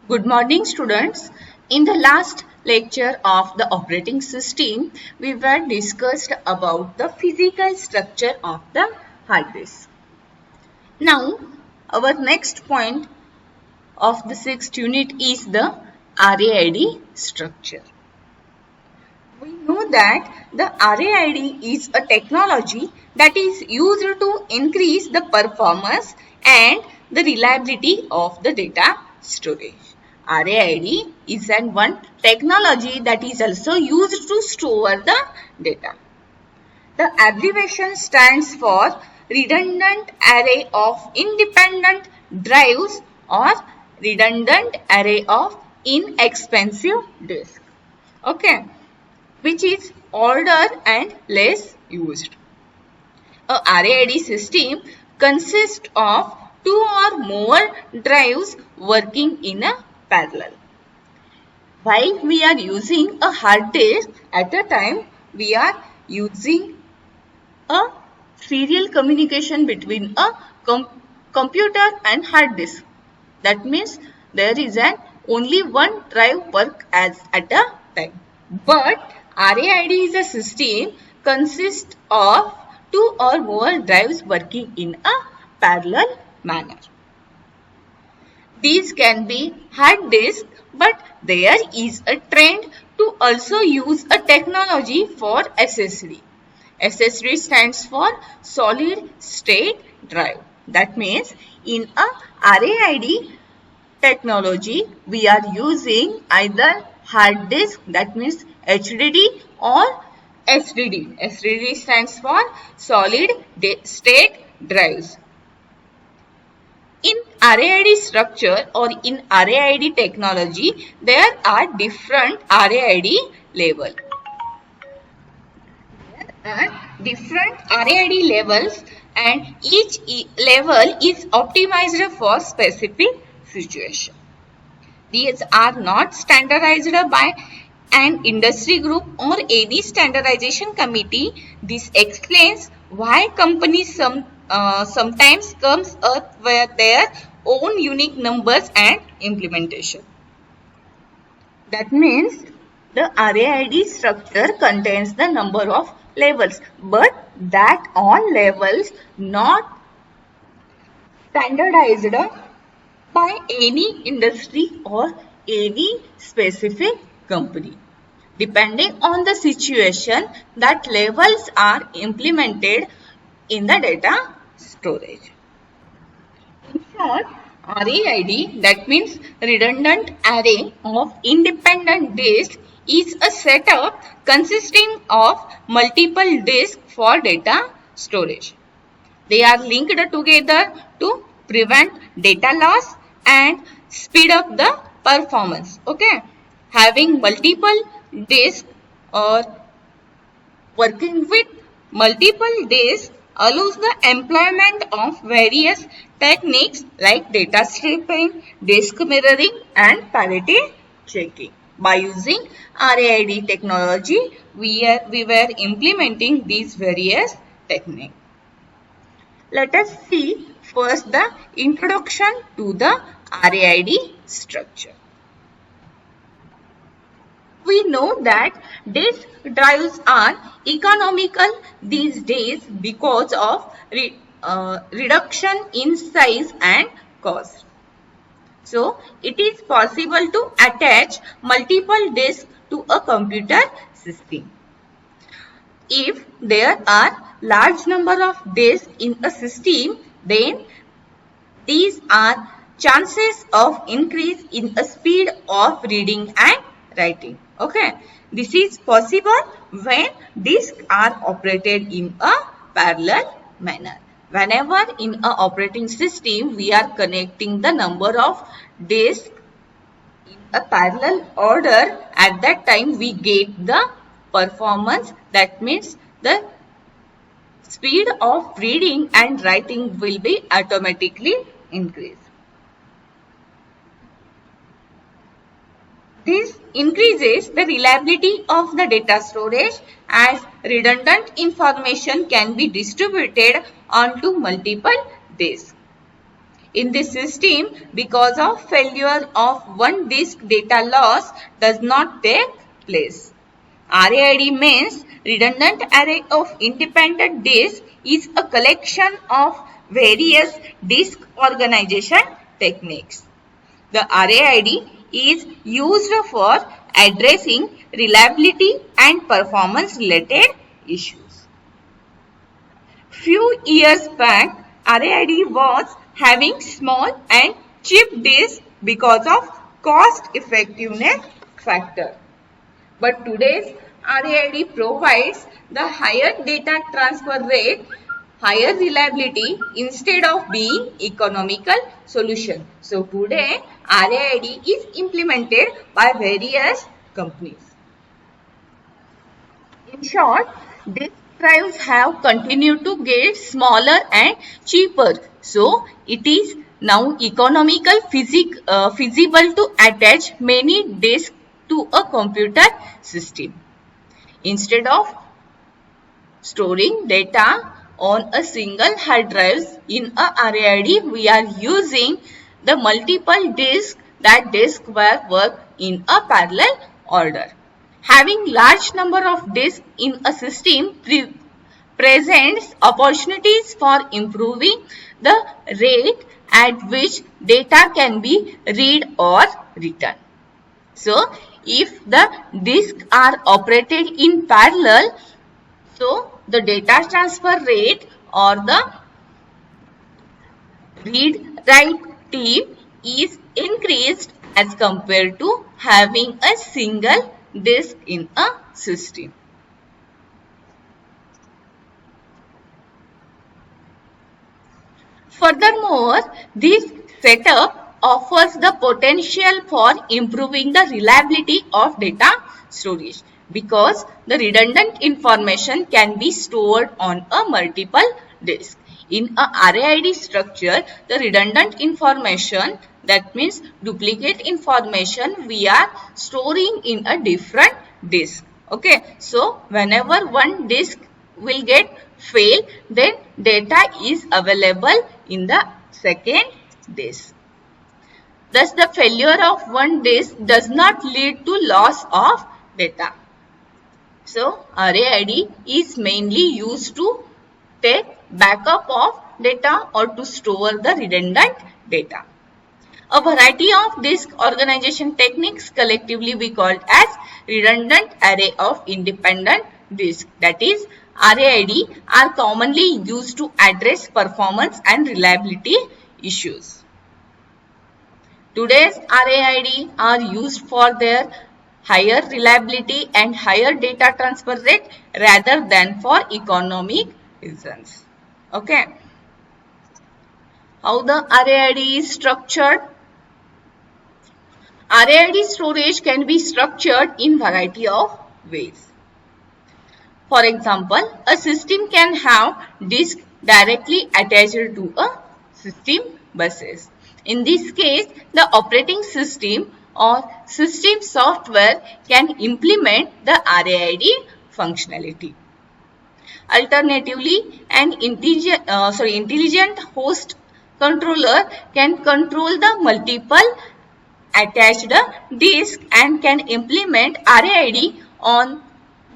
Good morning, students. In the last lecture of the operating system, we were discussed about the physical structure of the hard disk. Now, our next point of the sixth unit is the RAID structure. We know that the RAID is a technology that is used to increase the performance and the reliability of the data storage. RAID is one technology that is also used to store the data. The abbreviation stands for Redundant Array of Independent Drives or Redundant Array of Inexpensive Disks. Okay, which is older and less used. A RAID system consists of two or more drives working in a parallel. While we are using a hard disk, at a time we are using a serial communication between a computer and hard disk. That means there is only one drive work at a time. But RAID is a system consists of two or more drives working in a parallel manner. These can be hard disk, but there is a trend to also use a technology for SSD. SSD stands for solid state drive. That means in a RAID technology, we are using either hard disk, that means HDD, or SDD. SDD stands for solid state drives. In RAID structure or in RAID technology, there are different RAID levels. There are different RAID levels and each level is optimized for specific situation. These are not standardized by an industry group or any standardization committee. This explains why companies sometimes comes up with their own unique numbers and implementation. That means the RAID structure contains the number of levels, but that all levels not standardized by any industry or any specific company. Depending on the situation, that levels are implemented in the data storage. In short, RAID, that means Redundant Array of Independent Disks, is a setup consisting of multiple disks for data storage. They are linked together to prevent data loss and speed up the performance. Okay, having multiple disks or working with multiple disks allows the employment of various techniques like data stripping, disk mirroring, and parity checking. By using RAID technology, we were implementing these various techniques. Let us see first the introduction to the RAID structure. We know that disk drives are economical these days because of reduction in size and cost. So, it is possible to attach multiple disks to a computer system. If there are large number of disks in a system, then these are chances of increase in a speed of reading and writing. Okay, this is possible when disks are operated in a parallel manner. Whenever in an operating system we are connecting the number of disks in a parallel order, at that time we get the performance, that means the speed of reading and writing will be automatically increased. This increases the reliability of the data storage as redundant information can be distributed onto multiple disks. In this system, because of failure of one disk, data loss does not take place. RAID means redundant array of independent disks is a collection of various disk organization techniques. The RAID is used for addressing reliability and performance related issues. Few years back, RAID was having small and cheap disks because of cost effectiveness factor. But today's RAID provides the higher data transfer rate, higher reliability instead of being economical solution. So today RAID is implemented by various companies. In short, disk drives have continued to get smaller and cheaper. So it is now economical feasible to attach many disks to a computer system. Instead of storing data on a single hard drive in a RAID, we are using the multiple disks that disk work in a parallel order. Having large number of disks in a system presents opportunities for improving the rate at which data can be read or written. So, if the disks are operated in parallel, so the data transfer rate or the read-write speed is increased as compared to having a single disk in a system. Furthermore, this setup offers the potential for improving the reliability of data storage because the redundant information can be stored on a multiple disk. In a RAID structure, the redundant information, that means duplicate information, we are storing in a different disk. Okay, so whenever one disk will get fail, then data is available in the second disk. Thus, the failure of one disk does not lead to loss of data. So, RAID is mainly used to take backup of data or to store the redundant data. A variety of disk organization techniques collectively we called as redundant array of independent disk, that is RAID, are commonly used to address performance and reliability issues. Today's RAID are used for their higher reliability and higher data transfer rate rather than for economic reasons. Okay. How the RAID is structured? RAID storage can be structured in variety of ways. For example, a system can have disk directly attached to a system buses. In this case, the operating system or system software can implement the RAID functionality. Alternatively, an intelligent host controller can control the multiple attached disk and can implement RAID on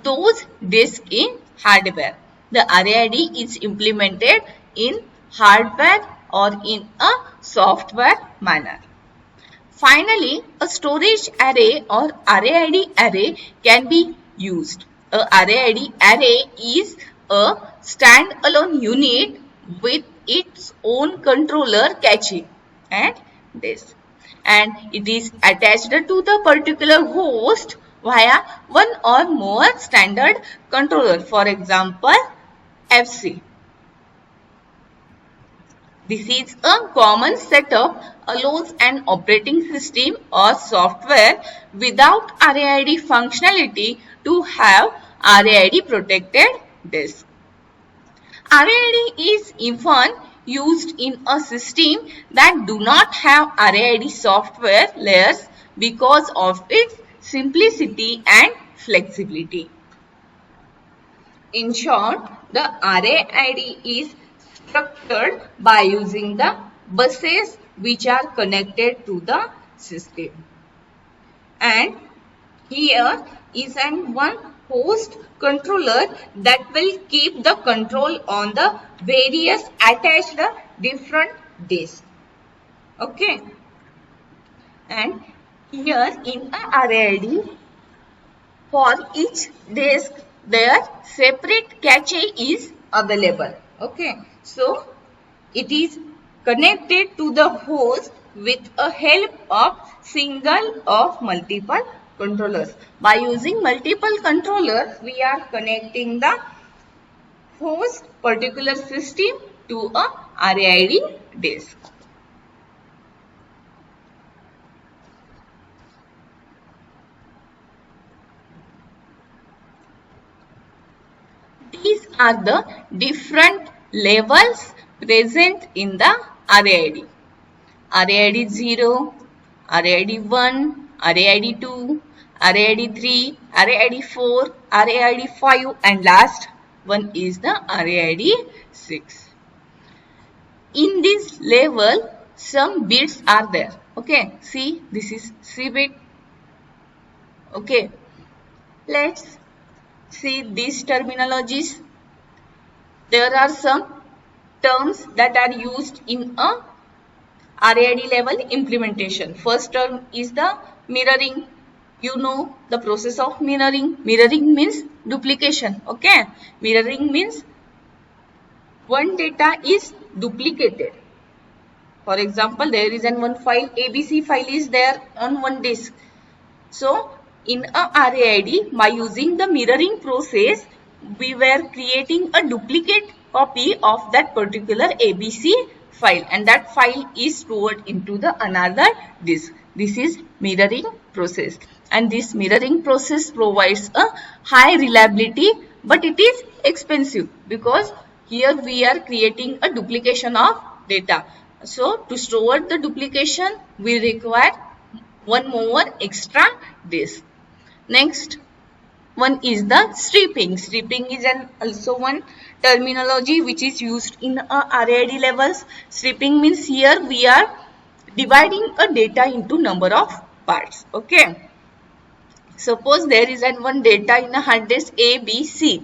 those disks in hardware. The RAID is implemented in hardware or in a software manner. Finally, a storage array or RAID array can be used. A RAID array is a standalone unit with its own controller cache and disk, and it is attached to the particular host via one or more standard controller, for example FC. This is a common setup, allows an operating system or software without RAID functionality to have RAID protected disk. RAID is often used in a system that do not have RAID software layers because of its simplicity and flexibility. In short, the RAID is structured by using the buses which are connected to the system. And here is one host controller that will keep the control on the various attached different disks. Okay. And here in a RAID, for each disk their separate cache is available. Okay. So it is connected to the host with a help of single or multiple controllers. By using multiple controllers, we are connecting the host particular system to a RAID disk. These are the different levels present in the RAID. RAID 0, RAID 1, RAID 2, RAID 3, RAID 4, RAID 5 and last one is the RAID 6. In this level, some bits are there. Okay, see this is C bit. Okay, let's see these terminologies. There are some terms that are used in a RAID level implementation. First term is the mirroring. You know the process of mirroring. Mirroring means duplication. Okay. Mirroring means one data is duplicated. For example, there is one file, ABC file is there on one disk. So, in a RAID, by using the mirroring process, we were creating a duplicate copy of that particular ABC file and that file is stored into the another disk. This is mirroring process and this mirroring process provides a high reliability but it is expensive because here we are creating a duplication of data. So to store the duplication we require one more extra disk. Next one is the stripping. Stripping is also one terminology which is used in RAID levels. Stripping means here we are dividing a data into number of parts. Okay. Suppose there is one data in a hard disk A, B, C.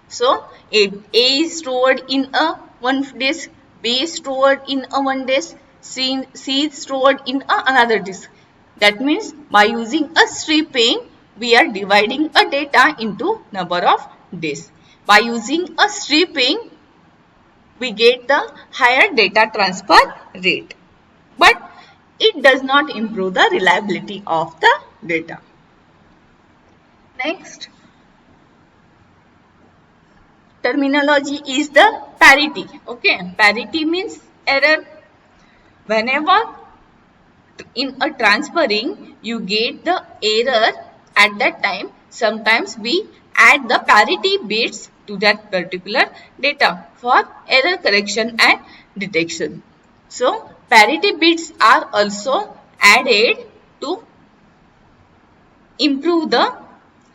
So A is stored in a one disk, B is stored in a one disk, C is stored in another disk. That means by using a stripping, we are dividing a data into number of disks. By using a stripping, we get the higher data transfer rate. But it does not improve the reliability of the data. Next terminology is the parity. Okay, parity means error. Whenever in a transferring you get the error at that time, sometimes we add the parity bits to that particular data for error correction and detection. So parity bits are also added to improve the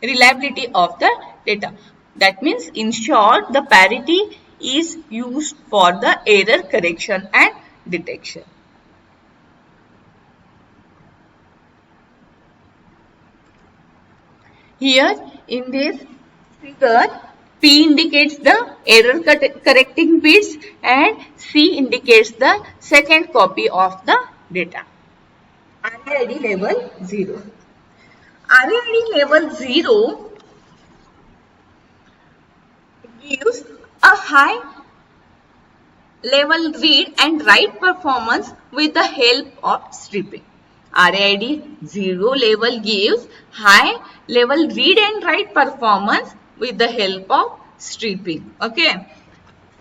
reliability of the data. That means in short the parity is used for the error correction and detection. Here in this figure, P indicates the error correcting bits and C indicates the second copy of the data. RAID level 0. RAID level 0 gives a high level read and write performance with the help of stripping. RAID 0 level gives high level read and write performance with the help of stripping. Okay.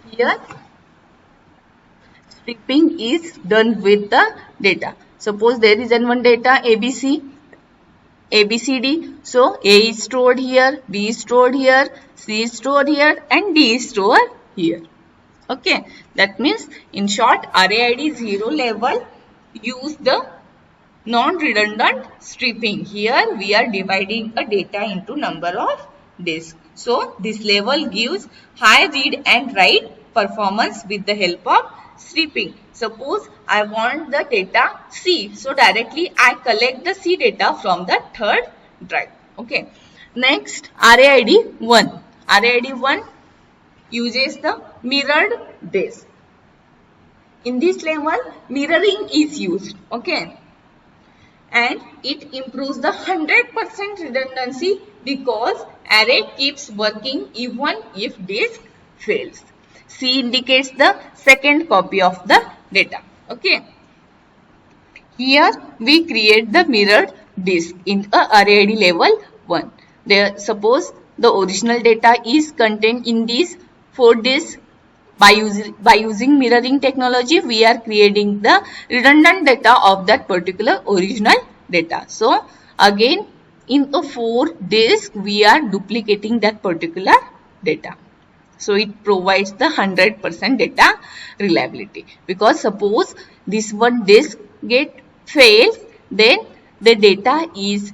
Here stripping is done with the data. Suppose there is one data ABC, ABCD. So A is stored here, B is stored here, C is stored here and D is stored here. Okay. That means in short RAID 0 level use the non-redundant stripping. Here we are dividing a data into number of disks. So this level gives high read and write performance with the help of stripping. Suppose I want the data C. So directly I collect the C data from the third drive. Okay. Next, RAID 1. RAID 1 uses the mirrored disk. In this level, mirroring is used. Okay. And it improves the 100% redundancy because array keeps working even if disk fails. C indicates the second copy of the data. Okay. Here we create the mirrored disk in a RAID level 1. There, suppose the original data is contained in these 4 disks. By using mirroring technology, we are creating the redundant data of that particular original data. So, again, in a 4 disk, we are duplicating that particular data. So, it provides the 100% data reliability. Because suppose this one disk fails, then the data is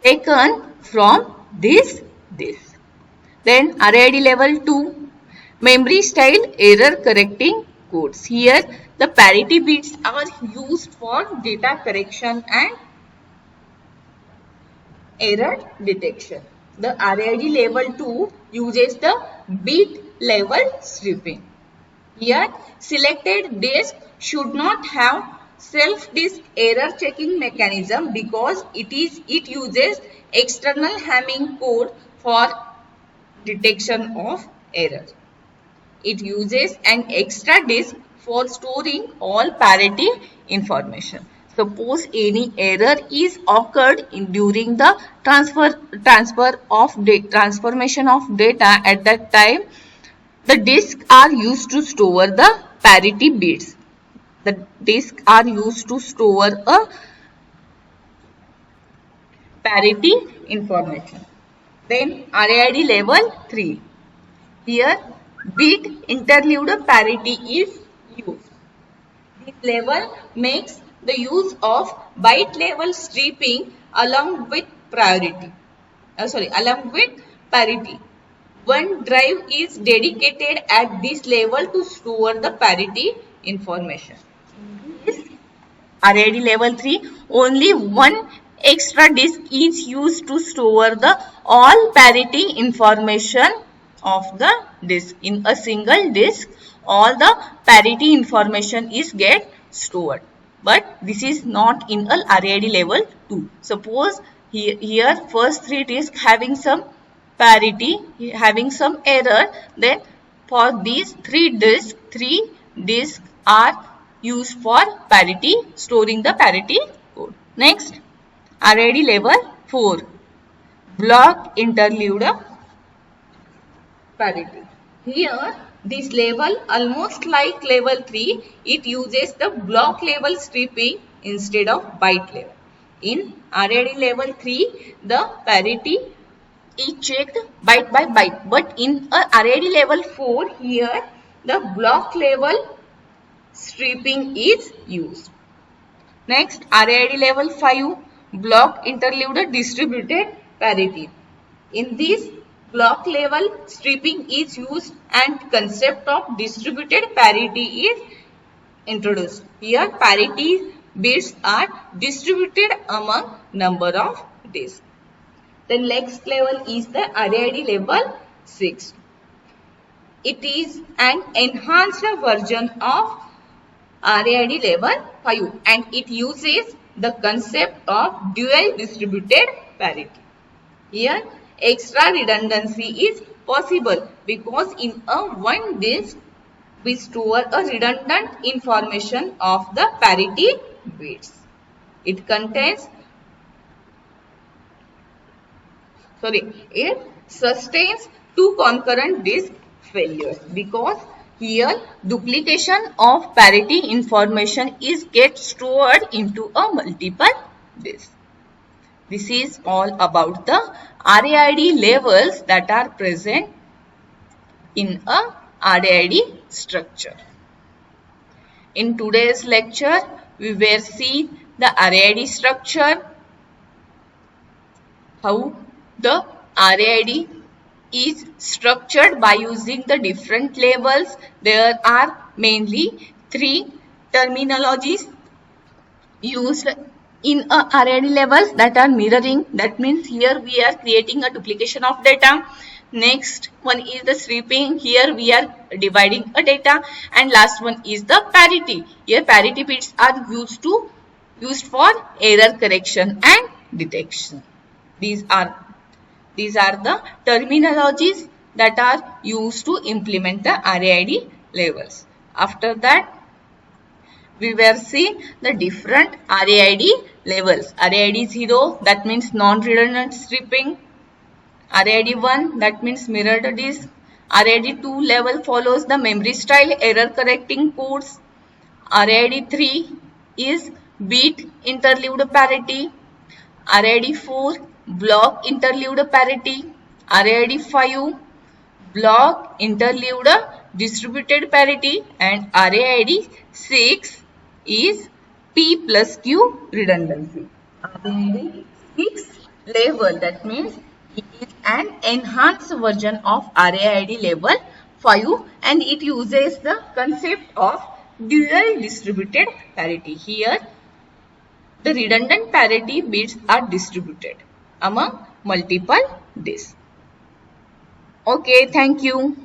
taken from this disk. Then RAID level 2, memory style error correcting codes. Here the parity bits are used for data correction and error detection. The RAID level 2 uses the bit level stripping. Here selected disk should not have self-disk error checking mechanism because it uses external Hamming code for detection of error. It uses an extra disk for storing all parity information. Suppose any error is occurred during the transformation of data, at that time the disks are used to store the parity bits. The disks are used to store a parity information. Then RAID level 3. Here bit interleaved parity is used. This level makes the use of byte level stripping along with parity. One drive is dedicated at this level to store the parity information. This RAID level 3, only one extra disk is used to store the all parity information of the disk. In a single disk, all the parity information is get stored. But this is not in a RAID level 2. Suppose here first 3 disks having some parity, having some error, then for these 3 disks are used for parity, storing the parity code. Next, RAID level 4, block interleaved parity. Here, this level, almost like level 3, it uses the block level stripping instead of byte level. In RAID level 3, the parity is checked byte by byte. But in a RAID level 4, here the block level stripping is used. Next, RAID level 5, block interleaved distributed parity. In this, block level stripping is used and concept of distributed parity is introduced. Here, parity bits are distributed among number of disks. The next level is the RAID level 6. It is an enhanced version of RAID level 5 and it uses the concept of dual distributed parity. Here, extra redundancy is possible because in a one disk we store a redundant information of the parity bits. It sustains 2 concurrent disk failures because here duplication of parity information is get stored into a multiple disk. This is all about the RAID levels that are present in a RAID structure. In today's lecture, we will see the RAID structure, how the RAID is structured by using the different labels. There are mainly three terminologies used in a RAD levels, that are mirroring. That means here we are creating a duplication of data. Next one is the sweeping. Here we are dividing a data, and last one is the parity. Here parity bits are used for error correction and detection. These are the terminologies that are used to implement the RAID levels. After that, we were seeing the different RAID levels. RAID 0, that means non-redundant stripping. RAID 1, that means mirrored disk. RAID 2 level follows the memory style error correcting codes. RAID 3 is bit interleaved parity. RAID 4, block interleaved parity. RAID 5, block interleaved distributed parity, and RAID 6 is P plus Q redundancy. RAID 6 level, that means it is an enhanced version of RAID level 5, and it uses the concept of dual distributed parity. Here the redundant parity bits are distributed among multiple disks. Okay, thank you.